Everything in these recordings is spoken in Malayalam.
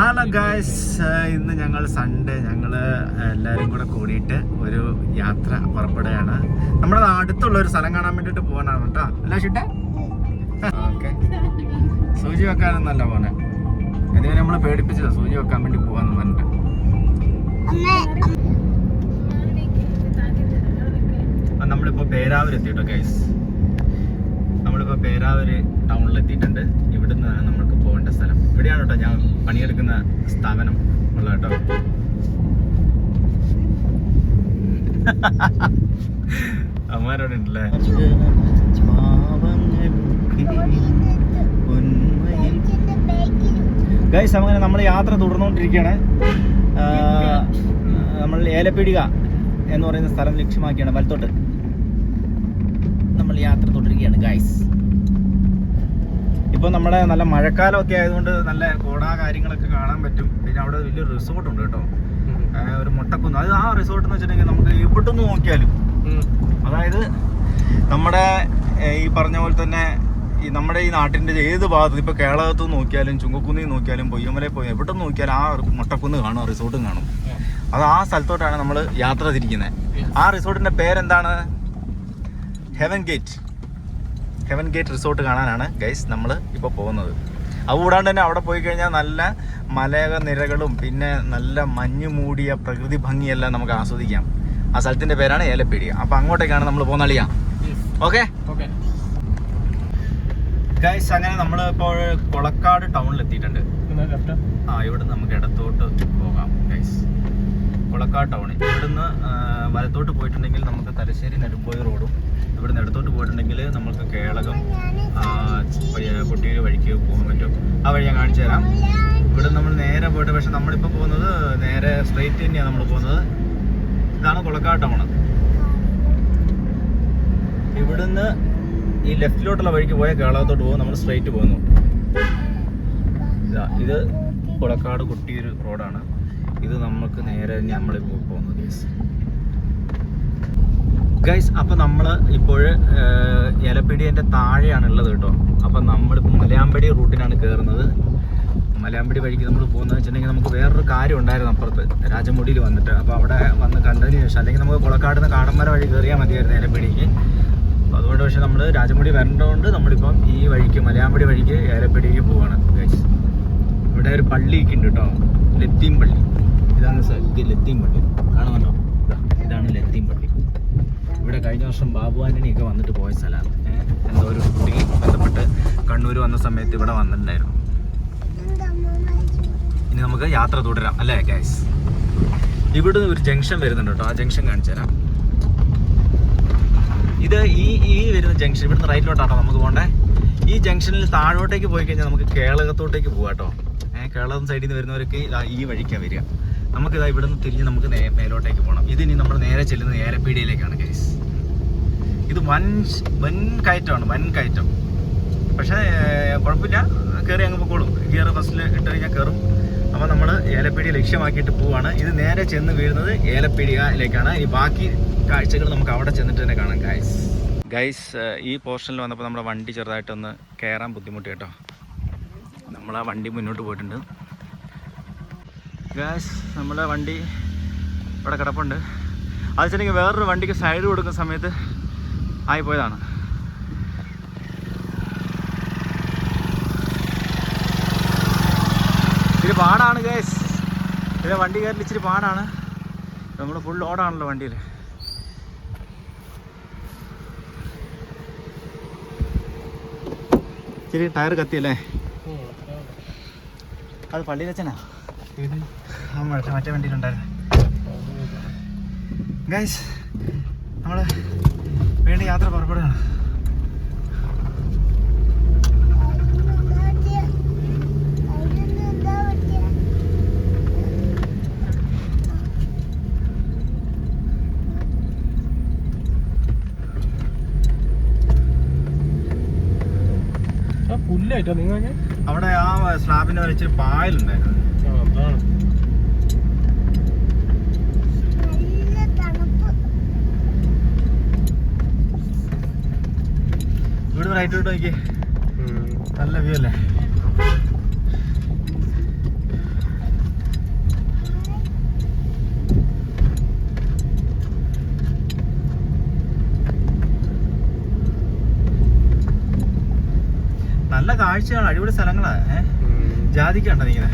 ഹലോ ഗായ്സ്, ഇന്ന് ഞങ്ങൾ സൺഡേ എല്ലാവരും കൂടെ കൂടിയിട്ട് ഒരു യാത്ര പുറപ്പെടുകയാണ്. നമ്മുടെ അടുത്തുള്ള ഒരു സ്ഥലം കാണാൻ വേണ്ടിയിട്ട് പോകാനാണ് കേട്ടോ. അല്ല ഷിട്ടെ? ഓക്കെ. സൂചി വെക്കാനൊന്നല്ല പോന്നെ, ഇതുവരെ നമ്മൾ പേടിപ്പിച്ചതാ സൂചി വെക്കാൻ വേണ്ടി പോകാന്ന് പറഞ്ഞിട്ട്. നമ്മളിപ്പോൾ പേരാവൂർ എത്തിയിട്ടോ ഗൈസ്. നമ്മളിപ്പോൾ പേരാവൂർ ടൗണിലെത്തിയിട്ടുണ്ട്. ഇവിടുന്ന് നമ്മൾക്ക് പോകേണ്ട സ്ഥലം ഇവിടെയാണ് കേട്ടോ. ഞാൻ പണിയെടുക്കുന്ന സ്ഥാപനം ഉള്ള കേട്ടോ. അമ്മമാരോടെ ഉണ്ടല്ലേ. ഗൈസ്, അങ്ങനെ നമ്മൾ യാത്ര തുടർന്നുകൊണ്ടിരിക്കുകയാണ്. നമ്മൾ ഏലപ്പീടിക എന്ന് പറയുന്ന സ്ഥലം ലക്ഷ്യമാക്കിയാണ് വലത്തോട്ട് നമ്മൾ യാത്ര തുടരുകയാണ് ഗൈസ്. ഇപ്പോൾ നമ്മുടെ നല്ല മഴക്കാലമൊക്കെ ആയതുകൊണ്ട് നല്ല കോടാ കാര്യങ്ങളൊക്കെ കാണാൻ പറ്റും. പിന്നെ അവിടെ വലിയൊരു റിസോർട്ടുണ്ട് കേട്ടോ, ഒരു മുട്ടക്കുന്ന്. അത് ആ റിസോർട്ട് എന്ന് വെച്ചിട്ടുണ്ടെങ്കിൽ നമുക്ക് എവിടുന്ന് നോക്കിയാലും, അതായത് നമ്മുടെ ഈ പറഞ്ഞ പോലെ തന്നെ നമ്മുടെ ഈ നാട്ടിൻ്റെ ഏത് ഭാഗത്ത്, ഇപ്പോൾ കേരളത്തു നോക്കിയാലും ചുങ്കക്കുന്നിൽ നോക്കിയാലും പൊയ്യമലയിൽ പോയി എവിടെ നോക്കിയാലും ആ മുട്ടക്കുന്ന് കാണും, റിസോർട്ടും കാണും. അത് ആ സ്ഥലത്തോട്ടാണ് നമ്മൾ യാത്ര തിരിക്കുന്നത്. ആ റിസോർട്ടിൻ്റെ പേരെന്താണ്? ഹെവൻ ഗേറ്റ് റിസോർട്ട് കാണാനാണ് ഗൈസ് നമ്മൾ ഇപ്പോൾ പോകുന്നത്. അതുകൂടാണ്ട് തന്നെ അവിടെ പോയി കഴിഞ്ഞാൽ നല്ല മലനിരകളും പിന്നെ നല്ല മഞ്ഞ് മൂടിയ പ്രകൃതി ഭംഗിയെല്ലാം നമുക്ക് ആസ്വദിക്കാം. ആ സ്ഥലത്തിൻ്റെ പേരാണ് ഏലപ്പീടിക. അപ്പോൾ അങ്ങോട്ടേക്കാണ് നമ്മൾ പോകുന്നളിയാ. ഓക്കെ ഗൈസ്, അങ്ങനെ നമ്മൾ ഇപ്പോൾ കൊളക്കാട് ടൗണിൽ എത്തിയിട്ടുണ്ട്. ഇവിടുന്ന് നമുക്ക് ഇടത്തോട്ട് പോകാം ഗൈസ്. കൊളക്കാട് ടൗൺ ഇവിടുന്ന് വലത്തോട്ട് പോയിട്ടുണ്ടെങ്കിൽ നമുക്ക് തലശ്ശേരി നെടുമ്പോയി റോഡും, ഇവിടുന്ന് ഇടത്തോട്ട് പോയിട്ടുണ്ടെങ്കിൽ നമുക്ക് കേളകം കൊട്ടിയൂർ വഴിക്ക് പോകാൻ പറ്റും. ആ വഴി ഞാൻ കാണിച്ചു തരാം. ഇവിടെ നമ്മൾ നേരെ പോയിട്ട്, പക്ഷെ നമ്മളിപ്പോൾ പോകുന്നത് നേരെ സ്ട്രെയിറ്റ് തന്നെയാണ് നമ്മൾ പോകുന്നത്. ഇതാണ് കൊളക്കാട് ടൗൺ. ഇവിടുന്ന് ഈ ലെഫ്റ്റിലോട്ടുള്ള വഴിക്ക് പോയാൽ കേളകത്തോട്ട് പോകും. നമ്മൾ സ്ട്രെയിറ്റ് പോകുന്നു. ഇത് കൊളക്കാട് കൊട്ടിയൂർ റോഡാണ്. ഇത് നമുക്ക് നേരെ നമ്മളിപ്പോൾ പോകുന്നത് ഗൈസ്. അപ്പോൾ നമ്മൾ ഇപ്പോൾ ഏലപ്പീടിയേൻ്റെ താഴെയാണ് ഉള്ളത് കേട്ടോ. അപ്പം നമ്മളിപ്പോൾ മലയാമ്പടി റൂട്ടിനാണ് കയറുന്നത്. മലയാമ്പടി വഴിക്ക് നമ്മൾ പോകുന്നത് വെച്ചിട്ടുണ്ടെങ്കിൽ നമുക്ക് വേറൊരു കാര്യം ഉണ്ടായിരുന്നു അപ്പുറത്ത് രാജമുടിയിൽ വന്നിട്ട്. അപ്പോൾ അവിടെ വന്ന് കണ്ടതിന് ശേഷം, അല്ലെങ്കിൽ നമുക്ക് കൊളക്കാട് നിന്ന് കാടന്മര വഴി കയറിയാൽ മതിയായിരുന്നു ഏലപ്പീടിക്ക്. അപ്പോൾ അതുകൊണ്ട് പക്ഷേ നമ്മൾ രാജമുടി വരേണ്ടതുകൊണ്ട് നമ്മളിപ്പം ഈ വഴിക്ക് മലയാമ്പടി വഴിക്ക് ഏലപ്പീടിക്ക് പോവാണ് ഗൈസ്. ഇവിടെ ഒരു പള്ളിയൊക്കെ ഉണ്ട് കേട്ടോ, ലത്തീം പള്ളി. ഇതാണ് ഇത് ലത്തീം പള്ളി, കാണുന്നുണ്ടോ? ഇതാണ് ലത്തീം പള്ളി. ഇവിടെ കഴിഞ്ഞ വർഷം ബാബു ആൻ്റണിയൊക്കെ വന്നിട്ട് പോയ സ്ഥലമാണ്. എന്തോ ഒരു കുട്ടി ബന്ധപ്പെട്ട് കണ്ണൂർ വന്ന സമയത്ത് ഇവിടെ വന്നിട്ടുണ്ടായിരുന്നു. ഇനി നമുക്ക് യാത്ര തുടരാം അല്ലേ ഗൈസ്. ഇവിടെ ഒരു ജംഗ്ഷൻ വരുന്നുണ്ട് കേട്ടോ, ആ ജംഗ്ഷൻ കാണിച്ചു തരാം. ഇത് ഈ വരുന്ന ജംഗ്ഷൻ ഇവിടുന്ന് റൈറ്റിലോട്ടാട്ടോ നമുക്ക് പോകണ്ടേ. ഈ ജംഗ്ഷനിൽ താഴോട്ടേക്ക് പോയി കഴിഞ്ഞാൽ നമുക്ക് കേളകത്തോട്ടേക്ക് പോകാം കേട്ടോ. കേരളം സൈഡിൽ നിന്ന് വരുന്നവരൊക്കെ ഈ വഴിക്കാണ് വരിക. നമുക്കിതാ ഇവിടുന്ന് തിരിഞ്ഞ് നമുക്ക് മേലോട്ടേക്ക് പോകണം. ഇതിനി നമ്മൾ നേരെ ചെല്ലുന്നത് ഏലപ്പീടിയിലേക്കാണ് ഗൈസ്. ഇത് വൻ കയറ്റം. പക്ഷേ കുഴപ്പമില്ല, കയറി അങ്ങ് പൊക്കോളും. ഗിയർ ഫസ്റ്റിൽ ഇട്ട് കഴിഞ്ഞാൽ കയറും. അപ്പോൾ നമ്മൾ ഏലപ്പീടിക ലക്ഷ്യമാക്കിയിട്ട് പോവാണ്. ഇത് നേരെ ചെന്ന് വീഴുന്നത് ഏലപ്പീടികയിലേക്കാണ്. ഇനി ബാക്കി കാഴ്ചകൾ നമുക്ക് അവിടെ ചെന്നിട്ട് തന്നെ കാണാം ഗൈസ്. ഈ പോർഷനിൽ വന്നപ്പോൾ നമ്മുടെ വണ്ടി ചെറുതായിട്ടൊന്ന് കയറാൻ ബുദ്ധിമുട്ട് കേട്ടോ. നമ്മൾ ആ വണ്ടി മുന്നോട്ട് പോയിട്ടുണ്ട് ഗൈസ്. നമ്മുടെ വണ്ടി ഇവിടെ കിടപ്പുണ്ട്. അത് വെച്ചിട്ടുണ്ടെങ്കിൽ വേറൊരു വണ്ടിക്ക് സൈഡ് കൊടുക്കുന്ന സമയത്ത് ആയിപ്പോയതാണ്. ഇച്ചിരി പാടാണ് ഗൈസ്, ഇതിലെ വണ്ടി കയറിൽ ഇച്ചിരി പാടാണ്. നമ്മൾ ഫുൾ ലോഡാണല്ലോ വണ്ടിയിൽ. ഇച്ചിരി ടയർ കത്തിയല്ലേ? അത് പള്ളിയിൽ വെച്ചനാ, മറ്റേ വണ്ടിയിലുണ്ടായിരുന്നു ഗൈസ്. നമ്മൾ വീണ്ടും യാത്ര പുറപ്പെടുകയാണ്. പുല്ലായിട്ടോ നിങ്ങൾ അവിടെ ആ സ്ലാബിന്റെ വെച്ചൊരു പായലുണ്ടായിരുന്നു. ഇവിടെ റൈറ്റോട്ട് നോക്കി, നല്ല വ്യൂ അല്ലേ? കാഴ്ചയാണ്, അടിപൊളി സ്ഥലങ്ങളാ. ജാതിക്കണ്ട ഇങ്ങനെ.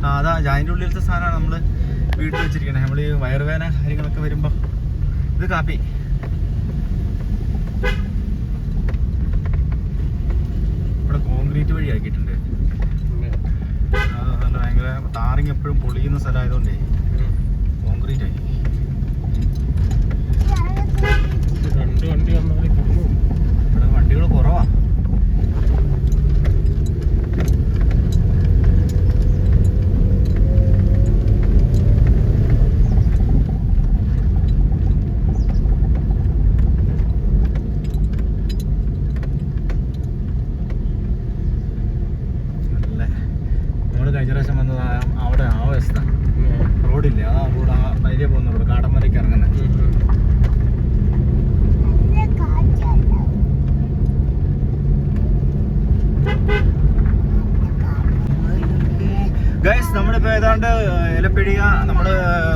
അതാ അതിൻ്റെ ഉള്ളിലത്തെ സാധനമാണ് നമ്മൾ വീട്ടിൽ വെച്ചിരിക്കണേ. നമ്മൾ ഈ വയറുവേദന കാര്യങ്ങളൊക്കെ വരുമ്പോൾ ഇത് കാപ്പി. ഇവിടെ കോൺക്രീറ്റ് വഴി ആക്കിയിട്ടുണ്ട്. അത് ഭയങ്കര ടാറിങ് എപ്പോഴും പൊളിയുന്ന സ്ഥലമായതുകൊണ്ടേ കോൺക്രീറ്റ് ആക്കി. ഇവിടെ വണ്ടികൾ കുറവാ. കഴിഞ്ഞ പ്രാവശ്യം വന്നത് അവിടെ ആ അവസ്ഥ. റോഡില്ലേ, ആ റോഡ്, ആ വൈകിയ പോകുന്ന റോഡ്, കാടമലയ്ക്ക് ഇറങ്ങുന്നത്. ഗൈസ്, നമ്മളിപ്പോൾ ഏതാണ്ട് ഏലപ്പിടിക നമ്മൾ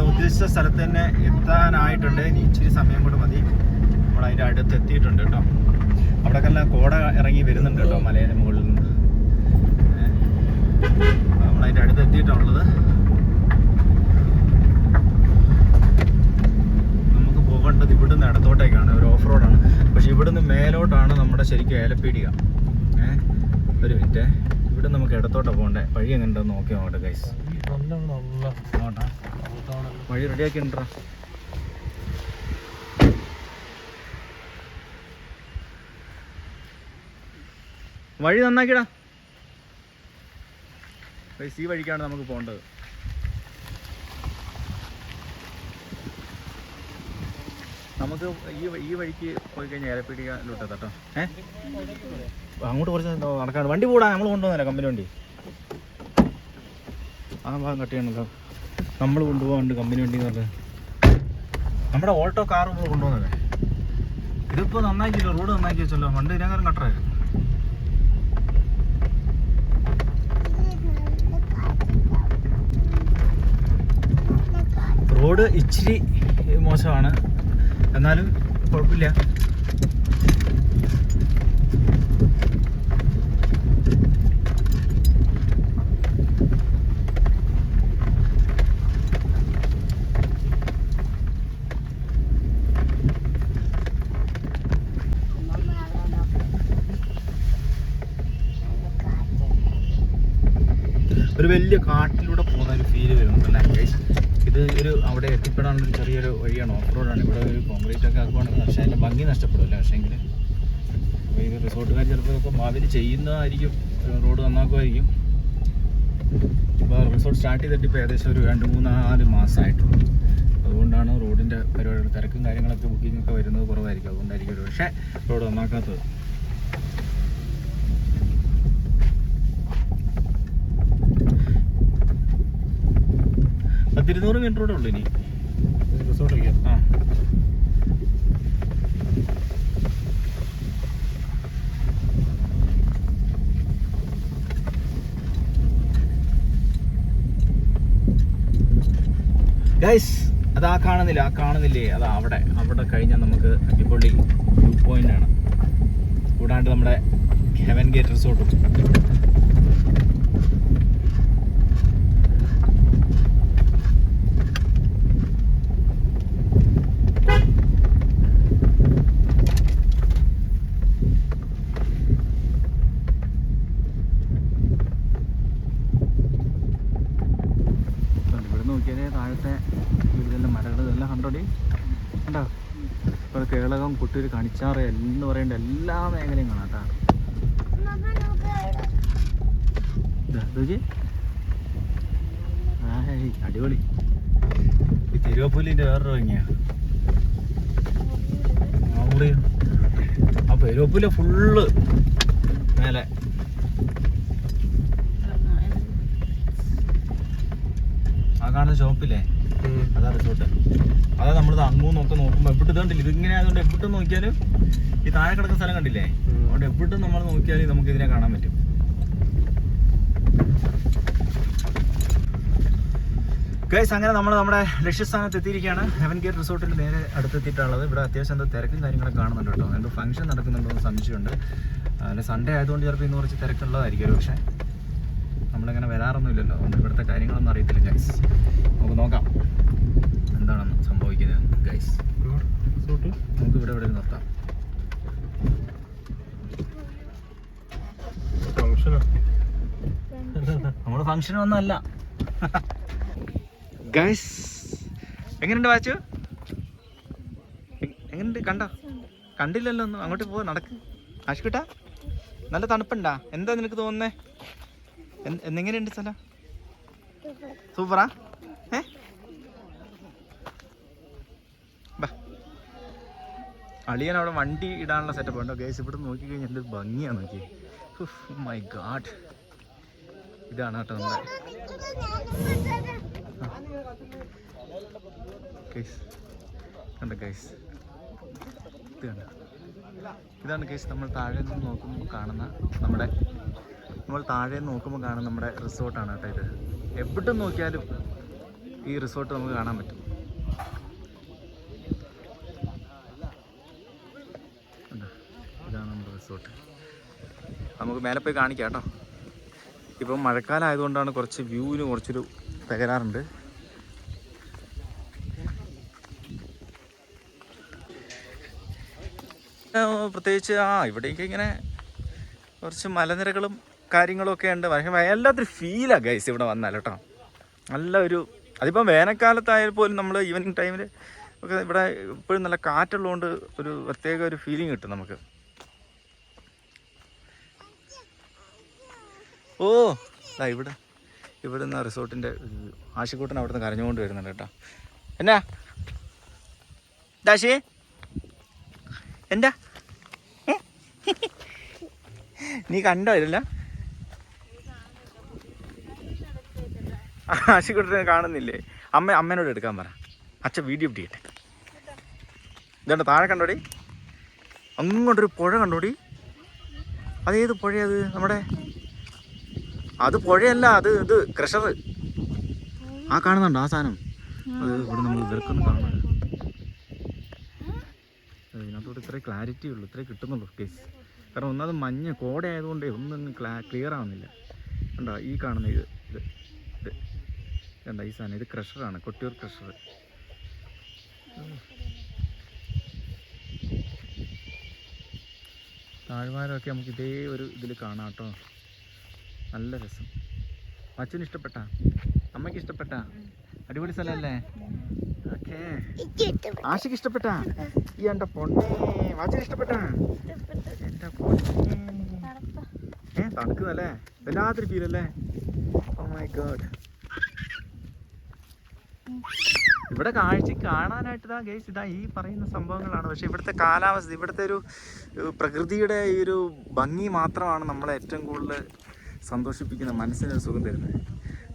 ഉദ്ദേശിച്ച സ്ഥലത്ത് തന്നെ എത്താനായിട്ടുണ്ട്. ഇനി ഇച്ചിരി സമയം കൊണ്ട് മതി. നമ്മൾ അതിൻ്റെ അടുത്ത് എത്തിയിട്ടുണ്ട് കേട്ടോ. അവിടെയൊക്കെ എല്ലാം കോട ഇറങ്ങി വരുന്നുണ്ട് കേട്ടോ, മലയുടെ മുകളിൽ നിന്ന്. നമ്മളതിൻ്റെ അടുത്ത് എത്തിയിട്ടുള്ളത്. നമുക്ക് പോകേണ്ടത് ഇവിടുന്ന് ഇടത്തോട്ടേക്കാണ്, ഒരു ഓഫ് റോഡാണ്. പക്ഷെ ഇവിടുന്ന് മേലോട്ടാണ് നമ്മുടെ ശരിക്കും ഏലപ്പീടിക. ഒരു മിനിറ്റ്, ഇവിടെ നമുക്ക് ഇടത്തോട്ടാണ് പോകണ്ടേ. വഴി എങ്ങനെയുണ്ടെന്ന് നോക്കി നോക്കട്ടെ ഗൈസ്. നോട്ടാ, വഴി റെഡിയാക്കിണ്ടാ. വഴി നന്നാക്കിടാ. ഈ വഴിക്കാണ് നമുക്ക് പോകേണ്ടത്. നമുക്ക് ഈ വഴിക്ക് പോയി കഴിഞ്ഞാൽ ഏലപ്പീടികയിലോട്ട് കേട്ടോ. അങ്ങോട്ട് കുറച്ച് നടക്കാണ്. വണ്ടി പോടാ, നമ്മൾ കൊണ്ടുപോകുന്നില്ല, കമ്പനി വണ്ടി. ആ ഭാഗം കട്ട് ചെയ്യണല്ലോ. നമ്മൾ കൊണ്ടുപോകാണ്ട് കമ്പനി വണ്ടി എന്ന് പറഞ്ഞാൽ നമ്മുടെ ഓട്ടോ കാർ നമ്മൾ കൊണ്ടുപോകുന്നല്ലേ. ഇതിപ്പോൾ നന്നാക്കിയല്ലോ, റോഡ് നന്നാക്കി വെച്ചല്ലോ. പണ്ട് ഇതിനേക്കാളും കട്ടറായിരുന്നു. റോഡ് ഇച്ചിരി മോശമാണ്, എന്നാലും കുഴപ്പമില്ല. ഒരു വലിയ കാട്ടിലൂടെ പോകുന്ന ഒരു ഫീല് വരുന്നുണ്ടല്ലേ ഗൈസ്. ഇത് ഒരു അവിടെ എത്തിപ്പെടാനുള്ള ഒരു ചെറിയൊരു വഴിയാണ്, ഓഫ് റോഡാണ്. ഇവിടെ ഒരു കോൺക്രീറ്റ് ഒക്കെ ആക്കുവാണെങ്കിൽ പക്ഷേ അതിൻ്റെ ഭംഗി നഷ്ടപ്പെടില്ല. പക്ഷേങ്കിൽ അപ്പോൾ ഇത് റിസോർട്ടുകാർ ചിലപ്പോൾ ഇതൊക്കെ ഭാവിയിൽ ചെയ്യുന്നതായിരിക്കും, റോഡ് നന്നാക്കുമായിരിക്കും. ഇപ്പോൾ റിസോർട്ട് സ്റ്റാർട്ട് ചെയ്തിട്ട് ഇപ്പോൾ ഏകദേശം ഒരു 2-3-4 മാസമായിട്ടുള്ളൂ. അതുകൊണ്ടാണ് റോഡിൻ്റെ പരിപാടികൾ, തിരക്കും കാര്യങ്ങളൊക്കെ ബുക്കിംഗ് ഒക്കെ വരുന്നത് കുറവായിരിക്കും. അതുകൊണ്ടായിരിക്കും ഒരു പക്ഷേ റോഡ് നന്നാക്കാത്തത്. 100-200 മീറ്റർ കൂടെ ഉള്ളൂ ഇനി റിസോർട്ടിലേക്ക്. ഗൈസ്, അത് ആ കാണുന്നില്ലേ, അത് അവിടെ കഴിഞ്ഞാൽ നമുക്ക് അടിപൊളി വ്യൂ പോയിന്റ് ആണ്. കൂടാണ്ട് നമ്മുടെ ഹെവൻ ഗേറ്റ് റിസോർട്ടും. താഴത്തെ ഇതെല്ലാം മരങ്ങൾ ഇതെല്ലാം കണ്ടോടി കണ്ടോ. ഇപ്പോൾ കേളകം, കുട്ടൂർ, കണിച്ചാറ് എന്ന് പറയേണ്ട എല്ലാ മേഖലയും കാണാം കേട്ടോ. അടിപൊളി. ഈ തിരുവപ്പൂലിൻ്റെ വേറൊരു ഭംഗിയാ. ആ തിരുവപ്പൂല ഫുള്ള് മേലെ. ആ കാണുന്ന ഷോപ്പില്ലേ, അതാ റിസോർട്ട്. അതാ നമ്മൾ അങ്ങോന്നൊക്കെ നോക്കുമ്പോൾ എവിടെ കണ്ടില്ല. ഇതിങ്ങനെ ആയതുകൊണ്ട് എവിടെ നോക്കിയാലും ഈ താഴെ കിടക്കുന്ന സ്ഥലം കണ്ടില്ലേ, അതുകൊണ്ട് എവിടെ നമ്മൾ നോക്കിയാലും നമുക്ക് ഇതിനെ കാണാൻ പറ്റും. ഗൈസ് അങ്ങനെ നമ്മൾ നമ്മുടെ ലക്ഷ്യസ്ഥാനത്ത് എത്തിയിരിക്കുകയാണ്. ഹെവൻ ഗേറ്റ് റിസോർട്ടിൻ്റെ നേരെ അടുത്തെത്തിയിട്ടുള്ളത്. ഇവിടെ അത്യാവശ്യം എന്തോ തിരക്കും കാര്യങ്ങളൊക്കെ കാണുന്നുണ്ട് കേട്ടോ. എന്തോ ഫംഗ്ഷൻ നടക്കുന്നുണ്ടോ എന്ന് സംശയമുണ്ട്. അല്ലെ സൺഡേ ആയതുകൊണ്ട് ചിലപ്പോൾ ഇന്ന് കുറച്ച് തിരക്കുള്ളതായിരിക്കും. പക്ഷേ നമ്മളിങ്ങനെ വരാറൊന്നുമില്ലല്ലോ, അതുകൊണ്ട് ഇവിടുത്തെ കാര്യങ്ങളൊന്നും അറിയത്തില്ല ഗൈസ്. നമുക്ക് നോക്കാം എന്താണെന്ന് സംഭവിക്കുന്നത് ഗൈസ്. നമുക്ക് ഇവിടെ നിർത്താം. നമ്മുടെ ഫംഗ്ഷനൊന്നും അല്ല ഗൈസ്. എങ്ങനെയുണ്ട് വാച്ചു? എങ്ങനെയുണ്ട്? കണ്ടില്ലല്ലോ ഒന്നും. അങ്ങോട്ട് പോ, നടക്ക്. ആഷിക്കുട്ടാ നല്ല തണുപ്പുണ്ടാ? എന്താ നിനക്ക് തോന്നുന്നേ? എങ്ങനെയുണ്ട് സ്ഥലം? സൂപ്പറാ? അളിയൻ അവിടെ വണ്ടി ഇടാനുള്ള സെറ്റപ്പ് ഉണ്ടോ ഗൈസ്? ഇവിടെ നോക്കിക്കഴിഞ്ഞാൽ എന്തൊരു ഭംഗിയാണ് നോക്കി. മൈ ഗാഡ്, ഇതാണ് കേട്ടോ നമ്മുടെ ഗൈസ്. കണ്ടോ ഗൈസ്? ഇത് കണ്ടോ? ഇതാണ് ഗൈസ് നമ്മൾ താഴെ നിന്ന് നോക്കുമ്പോൾ കാണുന്ന നമ്മുടെ റിസോർട്ടാണ് കേട്ടോ ഇത്. എവിടെ നോക്കിയാലും ഈ റിസോർട്ട് നമുക്ക് കാണാൻ പറ്റും. ഇതാണ് നമ്മുടെ റിസോർട്ട്. നമുക്ക് മേലെ പോയി കാണിക്കാം കേട്ടോ. ഇപ്പം മഴക്കാലം ആയതുകൊണ്ടാണ് കുറച്ച് വ്യൂവിന് കുറച്ചൊരു തകരാറുണ്ട്. പ്രത്യേകിച്ച് ഇവിടേക്ക് ഇങ്ങനെ കുറച്ച് മലനിരകളും കാര്യങ്ങളും ഒക്കെ ഉണ്ട്. പക്ഷേ വല്ലാത്തൊരു ഫീലാണ് ഗൈസ് ഇവിടെ വന്നാൽ കേട്ടോ. നല്ലൊരു, അതിപ്പം വേനൽക്കാലത്തായാൽ പോലും നമ്മൾ ഈവനിങ് ടൈമിൽ ഒക്കെ ഇവിടെ ഇപ്പോഴും നല്ല കാറ്റുള്ളതുകൊണ്ട് ഒരു പ്രത്യേക ഒരു ഫീലിംഗ് കിട്ടും നമുക്ക്. ഓ ഇവിടെ നിന്ന് റിസോർട്ടിൻ്റെ ആഷിക്കൂട്ടൻ അവിടെ നിന്ന് കരഞ്ഞുകൊണ്ട് വരുന്നുണ്ട് കേട്ടോ. എന്നാ ഡാഷി എന്താ നീ കണ്ടോ? ഇല്ല ആഷിക്കൂട്ടനെ കാണുന്നില്ലേ? അമ്മേനോട് എടുക്കാൻ പറ. അച്ഛൻ വീഡിയോ പിടിക്കട്ടെ. ഇതുണ്ട് താഴെ കണ്ടോടി, അങ്ങോട്ടൊരു പുഴ കണ്ടോടി. അതേത് പുഴയത്? നമ്മുടെ അത് പുഴയല്ല, ഇത് ക്രഷർ. കാണുന്നുണ്ടോ ആ സാധനം? അത് ഇവിടെ നമ്മൾ ഇവർക്കൊന്നും കാണുന്നുണ്ട്. ഇതിനകത്തോട്ട് ഇത്രേ ക്ലാരിറ്റി ഉള്ളൂ, ഇത്രേ കിട്ടുന്നുള്ളൂ കേസ്. കാരണം ഒന്നത് മഞ്ഞ് കോട ആയതുകൊണ്ട് ഒന്നും ക്ലിയർ ആവുന്നില്ല. കണ്ടോ ഈ കാണുന്ന ഇത് കണ്ടോ ഈ സാധനം? ഇത് ക്രഷറാണ്, കൊട്ടിയൂർ ക്രഷർ. താഴ്വാരമൊക്കെ നമുക്ക് ഇതേ ഒരു ഇതിൽ കാണാം കേട്ടോ. നല്ല രസം. അച്ഛന് ഇഷ്ടപ്പെട്ടാ? അമ്മയ്ക്ക് ഇഷ്ടപ്പെട്ടാ? അടിപൊളി സ്ഥലമല്ലേ? ഓക്കേ. ആഷിക്ക് ഇഷ്ടപ്പെട്ടാ? ഈ എൻ്റെ പൊണ്ണേ വാച്ചിന് ഇഷ്ടപ്പെട്ടാ? എൻ്റെ പൊണ്ണേ തണുക്കുന്നല്ലേ? വല്ലാത്തൊരു ഫീലല്ലേ? Oh my God. ഇവിടെ കാഴ്ചക്ക് കാണാനായിട്ട് ഗൈസ് ഇതാ ഈ പറയുന്ന സംഭവങ്ങളാണ്. പക്ഷേ ഇവിടുത്തെ കാലാവസ്ഥ, ഇവിടുത്തെ ഒരു പ്രകൃതിയുടെ ഈ ഒരു ഭംഗി മാത്രമാണ് നമ്മളെ ഏറ്റവും കൂടുതൽ സന്തോഷിപ്പിക്കുന്ന, മനസ്സിന് സുഖം തരുന്നത്.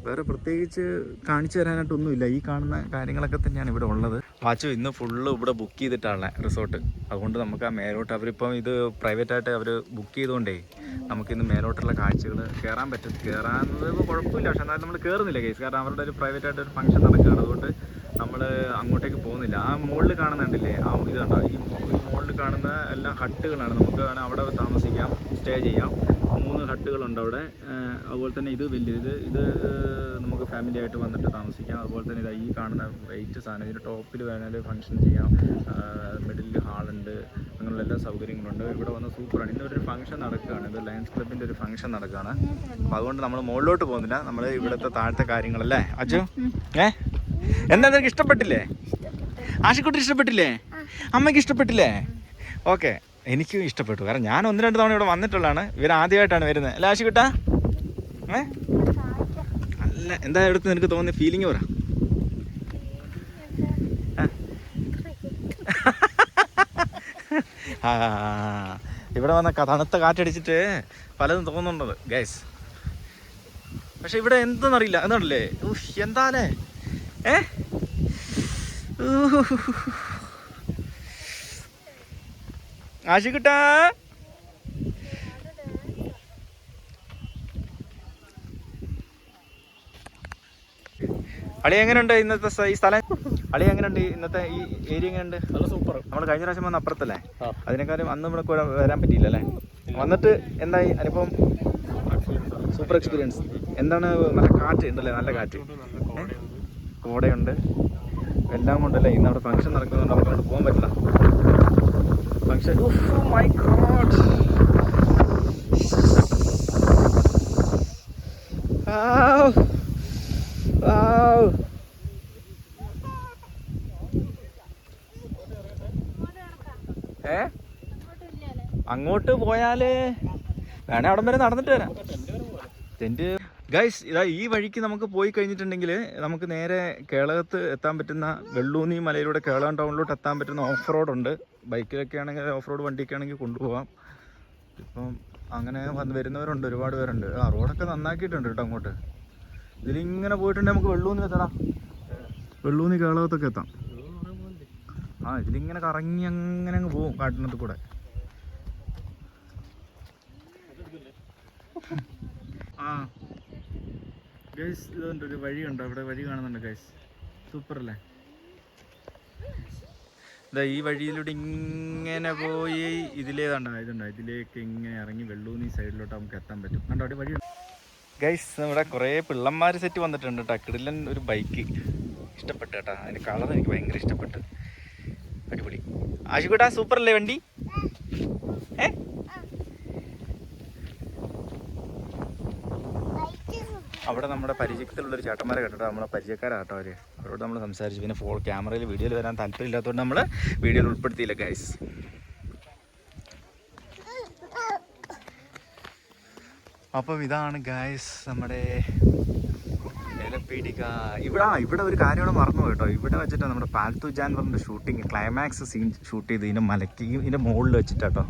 വേറെ പ്രത്യേകിച്ച് കാണിച്ചു തരാനായിട്ടൊന്നുമില്ല. ഈ കാണുന്ന കാര്യങ്ങളൊക്കെ തന്നെയാണ് ഇവിടെ ഉള്ളത്. വാച്ചു ഇന്ന് ഫുള്ള് ഇവിടെ ബുക്ക് ചെയ്തിട്ടാണ് റിസോർട്ട്. അതുകൊണ്ട് നമുക്ക് ആ മേലോട്ട് അവരിപ്പം ഇത് പ്രൈവറ്റായിട്ട് അവർ ബുക്ക് ചെയ്തുകൊണ്ടേ നമുക്കിന്ന് മേലോട്ടുള്ള കാഴ്ചകൾ കയറാന്നത് കുഴപ്പമില്ല. പക്ഷെ എന്നാലും നമ്മൾ കയറുന്നില്ല കേസ്. കാരണം അവരുടെ ഒരു പ്രൈവറ്റായിട്ട് ഒരു ഫംഗ്ഷൻ നടക്കുകയാണ്. അതുകൊണ്ട് നമ്മൾ അങ്ങോട്ടേക്ക് പോകുന്നില്ല. ആ മുകളിൽ കാണുന്നുണ്ടല്ലേ, ഇത് കണ്ടോ? ഈ മുകളിൽ കാണുന്ന എല്ലാം ഹട്ടുകളാണ്. നമുക്ക് വേണമെങ്കിൽ അവിടെ താമസിക്കാം, സ്റ്റേ ചെയ്യാം. 3 ഹട്ടുകളുണ്ട് അവിടെ. അതുപോലെ തന്നെ ഇത് വലിയത്, ഇത് നമുക്ക് ഫാമിലി ആയിട്ട് വന്നിട്ട് താമസിക്കാം. അതുപോലെ തന്നെ ഇതാ ഈ കാണുന്ന വെയിറ്റ് സാധനം, ഇതിൻ്റെ ടോപ്പിൽ വേണമെങ്കിൽ ഫംഗ്ഷൻ ചെയ്യാം. മിഡിലിൽ ഹാളുണ്ട്, അങ്ങനെയുള്ള എല്ലാ സൗകര്യങ്ങളുണ്ട്. ഇവിടെ വന്ന് സൂപ്പറാണ്. ഇന്നൊരു ഫംഗ്ഷൻ നടക്കുകയാണ്. ഇത് ലയൺസ് ക്ലബിൻ്റെ ഒരു ഫംഗ്ഷൻ നടക്കുകയാണ്. അപ്പോൾ അതുകൊണ്ട് നമ്മൾ മുകളിലോട്ട് പോകുന്നില്ല, നമ്മൾ ഇവിടുത്തെ താഴത്തെ കാര്യങ്ങളല്ലേ. അച്ചു എന്താ നിനക്ക് ഇഷ്ടപ്പെട്ടില്ലേ? ആഷിക്കുട്ടി ഇഷ്ടപ്പെട്ടില്ലേ? അമ്മയ്ക്ക് ഇഷ്ടപ്പെട്ടില്ലേ? ഓക്കെ, എനിക്കും ഇഷ്ടപ്പെട്ടു. കാരണം ഞാൻ 1-2 തവണ ഇവിടെ വന്നിട്ടുള്ളതാണ്. ഇവർ ആദ്യമായിട്ടാണ് വരുന്നത് അല്ല ആഷിക്കുട്ടാ? അല്ല, എന്താ എടുത്ത് നിനക്ക് തോന്നിയ ഫീലിംഗ് പറ. ഇവിടെ വന്ന തണുത്ത കാറ്റടിച്ചിട്ട് പലതും തോന്നുന്നുണ്ട് ഗൈസ്. പക്ഷെ ഇവിടെ എന്തെന്നറിയില്ല. എന്താണല്ലേ എന്താലേ ആഷിക്കുട്ടാ അളി എങ്ങനെയുണ്ട് ഇന്നത്തെ ഈ സ്ഥലം? അളി എങ്ങനെയുണ്ട് ഇന്നത്തെ ഈ ഏരിയ എങ്ങനെയുണ്ട്? നല്ല സൂപ്പർ. നമ്മൾ കഴിഞ്ഞ പ്രാവശ്യം വന്ന അപ്പുറത്തല്ലേ, അതിനേക്കാളും അന്ന് ഇവിടെ വരാൻ പറ്റിയില്ല അല്ലേ? വന്നിട്ട് എന്തായി അനുഭവം? Super experience. എന്താണ്? നല്ല കാറ്റ് ഉണ്ടല്ലേ, നല്ല കാറ്റ്, കോടയുണ്ട്, എല്ലാം കൊണ്ടല്ലേ. ഇന്ന് അവിടെ ഫംഗ്ഷൻ നടക്കുന്നതുകൊണ്ട് നമുക്ക് അവിടെ പോകാൻ പറ്റില്ല. ഫംഗ്ഷൻ, മൈ ഗോഡ്, അങ്ങോട്ട് പോയാല് വേണേ അവിടം വരെ നടന്നിട്ട് വരാം. ടെന്റ് ഗൈസ്, ഇതാ ഈ വഴിക്ക് നമുക്ക് പോയി കഴിഞ്ഞിട്ടുണ്ടെങ്കിൽ നമുക്ക് നേരെ കേളകത്ത് എത്താൻ പറ്റുന്ന, വെള്ളൂന്നി മലയിലൂടെ കേളകം ടൗണിലോട്ട് എത്താൻ പറ്റുന്ന ഓഫ് റോഡ് ഉണ്ട്. ബൈക്കിലൊക്കെ ആണെങ്കിൽ, ഓഫ് റോഡ് വണ്ടിയൊക്കെ ആണെങ്കിൽ കൊണ്ടുപോകാം. ഇപ്പം അങ്ങനെ വരുന്നവരുണ്ട്, ഒരുപാട് പേരുണ്ട്. റോഡൊക്കെ നന്നാക്കിയിട്ടുണ്ട് കേട്ടോ. അങ്ങോട്ട് ഇതിലിങ്ങനെ പോയിട്ടുണ്ടെങ്കിൽ നമുക്ക് വെള്ളൂന്നി എത്തണം, വെള്ളൂന്നി കേളകത്തൊക്കെ എത്താം. ഇതിലിങ്ങനെ കറങ്ങി അങ്ങനെ അങ്ങ് പോവും കാട്ടിനകത്ത് കൂടെ. ഗൈസ്, ഇതുണ്ട് ഒരു വഴിയുണ്ടോ അവിടെ? വഴി കാണുന്നുണ്ട് ഗൈസ്, സൂപ്പർ അല്ലേ? ഇതാ ഈ വഴിയിലൂടെ ഇങ്ങനെ പോയി ഇതിലേതാണ്ടോ ഇതുണ്ടോ, ഇതിലേക്ക് ഇങ്ങനെ ഇറങ്ങി വെള്ളൂന്നി സൈഡിലോട്ട് നമുക്ക് എത്താൻ പറ്റും. കണ്ടോ അവിടെ വഴി. ഗൈസ്, ഇവിടെ കുറേ പിള്ളന്മാർ സെറ്റ് വന്നിട്ടുണ്ട് കേട്ടോ. കിടിലൻ ഒരു ബൈക്ക് ഇഷ്ടപ്പെട്ടു കേട്ടോ. അതിൻ്റെ കളർ എനിക്ക് ഭയങ്കര ഇഷ്ടപ്പെട്ടു, അടിപൊളി. ആശുകൂട്ടാ, സൂപ്പർ അല്ലേ വണ്ടി? അവിടെ നമ്മുടെ പരിചയത്തിലുള്ളൊരു ചേട്ടന്മാരെ കേട്ടോ, നമ്മളെ പരിചയക്കാരാട്ടോ അവർ. അവരോട് നമ്മൾ സംസാരിച്ചു. പിന്നെ ക്യാമറയിൽ വീഡിയോയിൽ വരാൻ താല്പര്യമില്ലാത്തതുകൊണ്ട് നമ്മൾ വീഡിയോയിൽ ഉൾപ്പെടുത്തിയില്ല ഗൈസ്. അപ്പം ഇതാണ് ഗൈസ് നമ്മുടെ എലപ്പീടിക. ഇവിടെ ഒരു കാര്യം ഇവിടെ മറന്നു കേട്ടോ. ഇവിടെ വെച്ചിട്ടാണ് നമ്മുടെ പാൽത്തു ജാൻവറിൻ്റെ ഷൂട്ടിങ്, ക്ലൈമാക്സ് സീൻ ഷൂട്ട് ചെയ്ത് ഇതിൻ്റെ മലയ്ക്ക്, ഇതിൻ്റെ മുകളിൽ വെച്ചിട്ടാട്ടോ.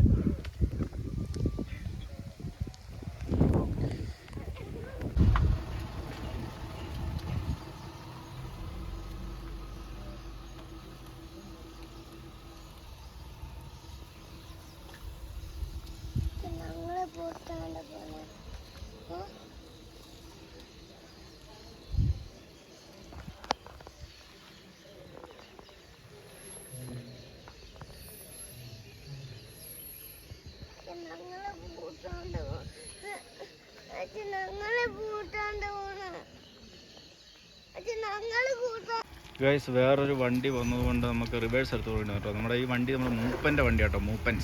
ഗൈസ്, വേറൊരു വണ്ടി വന്നതുകൊണ്ട് നമുക്ക് റിവേഴ്സ് എടുത്ത് കൊടുക്കണം കേട്ടോ. നമ്മുടെ ഈ വണ്ടി നമ്മുടെ മൂപ്പൻ്റെ വണ്ടി കേട്ടോ. മൂപ്പൻ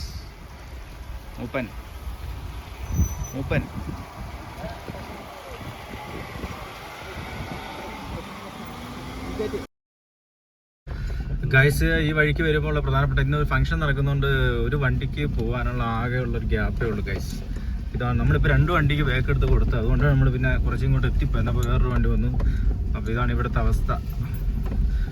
ഗൈസ്, ഈ വഴിക്ക് വരുമ്പോൾ പ്രധാനപ്പെട്ട ഇന്നൊരു ഫംഗ്ഷൻ നടക്കുന്നതുകൊണ്ട് ഒരു വണ്ടിക്ക് പോകാനുള്ള ആകെയുള്ളൊരു ഗ്യാപ്പേ ഉള്ളൂ ഗൈസ്. ഇതാണ് നമ്മളിപ്പോൾ 2 വണ്ടിക്ക് ബാക്ക് എടുത്ത് കൊടുത്തത്. അതുകൊണ്ടാണ് നമ്മൾ പിന്നെ കുറച്ചും ഇങ്ങോട്ട് എത്തിപ്പോയത്. അപ്പോൾ വേറൊരു വണ്ടി വന്നു. അപ്പോൾ ഇതാണ് ഇവിടുത്തെ അവസ്ഥ.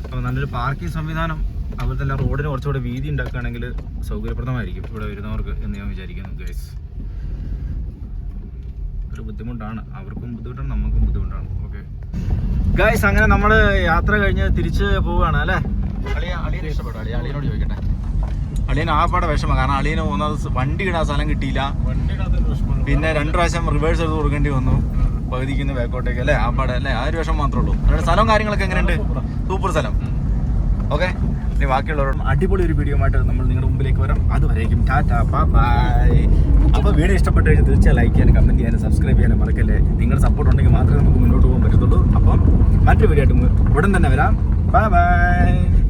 അപ്പോൾ നല്ലൊരു പാർക്കിംഗ് സംവിധാനം, അതുപോലെ തന്നെ റോഡിന് കുറച്ചുകൂടെ വീതി ഉണ്ടാക്കുകയാണെങ്കിൽ സൗകര്യപ്രദമായിരിക്കും ഇവിടെ വരുന്നവർക്ക് എന്ന് ഞാൻ വിചാരിക്കുന്നു ഗൈസ്. ഒരു ബുദ്ധിമുട്ടാണ്, അവർക്കും ബുദ്ധിമുട്ടാണ്, നമുക്കും ബുദ്ധിമുട്ടാണ്. ഓക്കെ ഗൈസ്, അങ്ങനെ നമ്മൾ യാത്ര കഴിഞ്ഞ് തിരിച്ച് പോവുകയാണ് അല്ലേ? അളിയനെ ഇഷ്ടപ്പെട്ടു? അളിയനോട് ചോദിക്കട്ടെ. അളിയന് ആപ്പാടെ വിഷമം, കാരണം അളിയന് പോകുന്നത് വണ്ടി ഇടാൻ സ്ഥലം കിട്ടിയില്ല. പിന്നെ 2 പ്രാവശ്യം റിവേഴ്സ് എടുത്ത് കൊടുക്കേണ്ടി വന്നു പകുതിക്കുന്ന ബാക്കോട്ടേക്ക് അല്ലേ? ആപ്പാടെ അല്ലേ? ആ ഒരു വിഷമം മാത്രമേ ഉള്ളൂ. അവിടെ സ്ഥലവും കാര്യങ്ങളൊക്കെ എങ്ങനെയുണ്ട്? സൂപ്പർ സ്ഥലം. ഓക്കെ, ഇനി ബാക്കിയുള്ളവരോട് അടിപൊളി ഒരു വീഡിയോ ആയിട്ട് നമ്മൾ നിങ്ങളുടെ മുമ്പിലേക്ക് വരാം. അതുവരേക്കും ടാറ്റാ, ബൈ. അപ്പോൾ വീഡിയോ ഇഷ്ടപ്പെട്ട് കഴിഞ്ഞാൽ തീർച്ചയായും ലൈക്ക് ചെയ്യാനും കമൻറ്റ് ചെയ്യാനും സബ്സ്ക്രൈബ് ചെയ്യാനും മറക്കല്ലേ. നിങ്ങളുടെ സപ്പോർട്ട് ഉണ്ടെങ്കിൽ മാത്രമേ നമുക്ക് മുന്നോട്ട് പോകാൻ പറ്റത്തുള്ളൂ. അപ്പം മറ്റൊരു വീഡിയോ ആയിട്ട് ഉടൻ തന്നെ വരാം. Bye bye.